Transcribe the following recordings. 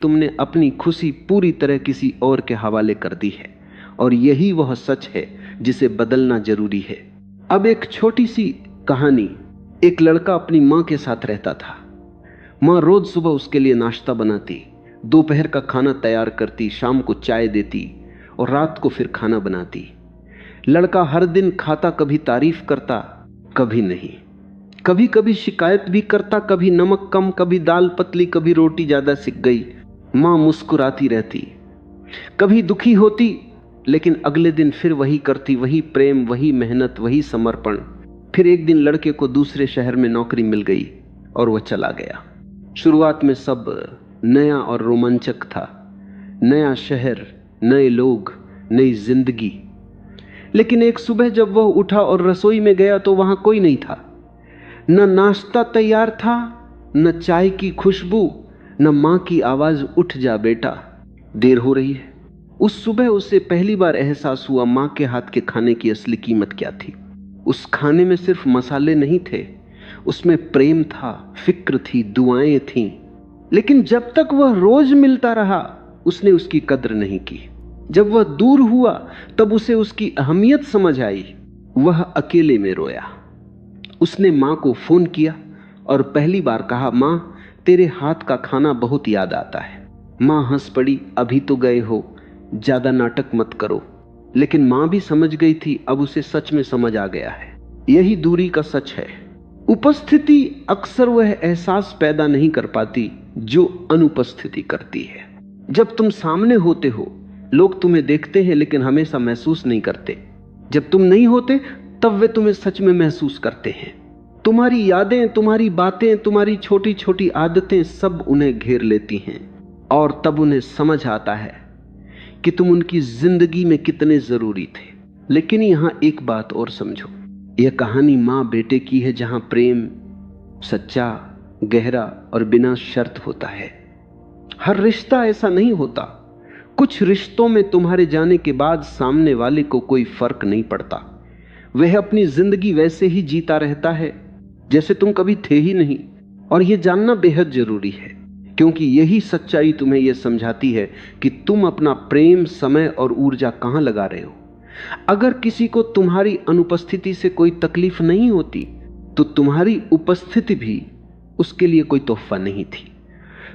तुमने अपनी खुशी पूरी तरह किसी और के हवाले कर दी है, और यही वह सच है जिसे बदलना जरूरी है। अब एक छोटी सी कहानी। एक लड़का अपनी माँ के साथ रहता था। माँ रोज सुबह उसके लिए नाश्ता बनाती, दोपहर का खाना तैयार करती, शाम को चाय देती और रात को फिर खाना बनाती। लड़का हर दिन खाता, कभी तारीफ करता, कभी नहीं। कभी कभी शिकायत भी करता, कभी नमक कम, कभी दाल पतली, कभी रोटी ज्यादा सिक गई। माँ मुस्कुराती रहती। कभी दुखी होती, लेकिन अगले दिन फिर वही करती, वही प्रेम, वही मेहनत, वही समर्पण। फिर एक दिन लड़के को दूसरे शहर में नौकरी मिल गई और वह चला गया। शुरुआत में सब नया और रोमांचक था, नया शहर, नए लोग, नई जिंदगी। लेकिन एक सुबह जब वह उठा और रसोई में गया तो वहां कोई नहीं था। न नाश्ता तैयार था, न चाय की खुशबू, न मां की आवाज, उठ जा बेटा, देर हो रही है। उस सुबह उसे पहली बार एहसास हुआ मां के हाथ के खाने की असली कीमत क्या थी। उस खाने में सिर्फ मसाले नहीं थे, उसमें प्रेम था, फिक्र थी, दुआएं थीं। लेकिन जब तक वह रोज मिलता रहा उसने उसकी कद्र नहीं की। जब वह दूर हुआ तब उसे उसकी अहमियत समझ आई। वह अकेले में रोया। उसने मां को फोन किया और पहली बार कहा, मां तेरे हाथ का खाना बहुत याद आता है। मां हंस पड़ी, अभी तो गए हो, ज्यादा नाटक मत करो। लेकिन मां भी समझ गई थी, अब उसे सच में समझ आ गया है। यही दूरी का सच है। उपस्थिति अक्सर वह एहसास पैदा नहीं कर पाती जो अनुपस्थिति करती है। जब तुम सामने होते हो लोग तुम्हें देखते हैं लेकिन हमेशा महसूस नहीं करते। जब तुम नहीं होते तब वे तुम्हें सच में महसूस करते हैं। तुम्हारी यादें, तुम्हारी बातें, तुम्हारी छोटी छोटी आदतें सब उन्हें घेर लेती हैं और तब उन्हें समझ आता है कि तुम उनकी जिंदगी में कितने जरूरी थे। लेकिन यहां एक बात और समझो, यह कहानी मां बेटे की है, जहां प्रेम सच्चा, गहरा और बिना शर्त होता है। हर रिश्ता ऐसा नहीं होता। कुछ रिश्तों में तुम्हारे जाने के बाद सामने वाले को कोई फर्क नहीं पड़ता। वह अपनी जिंदगी वैसे ही जीता रहता है जैसे तुम कभी थे ही नहीं। और यह जानना बेहद जरूरी है, क्योंकि यही सच्चाई तुम्हें यह समझाती है कि तुम अपना प्रेम, समय और ऊर्जा कहां लगा रहे हो। अगर किसी को तुम्हारी अनुपस्थिति से कोई तकलीफ नहीं होती तो तुम्हारी उपस्थिति भी उसके लिए कोई तोहफा नहीं थी।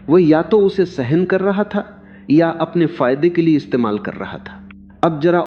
वह या तो उसे सहन कर रहा था या अपने फायदे के लिए इस्तेमाल कर रहा था। अब जरा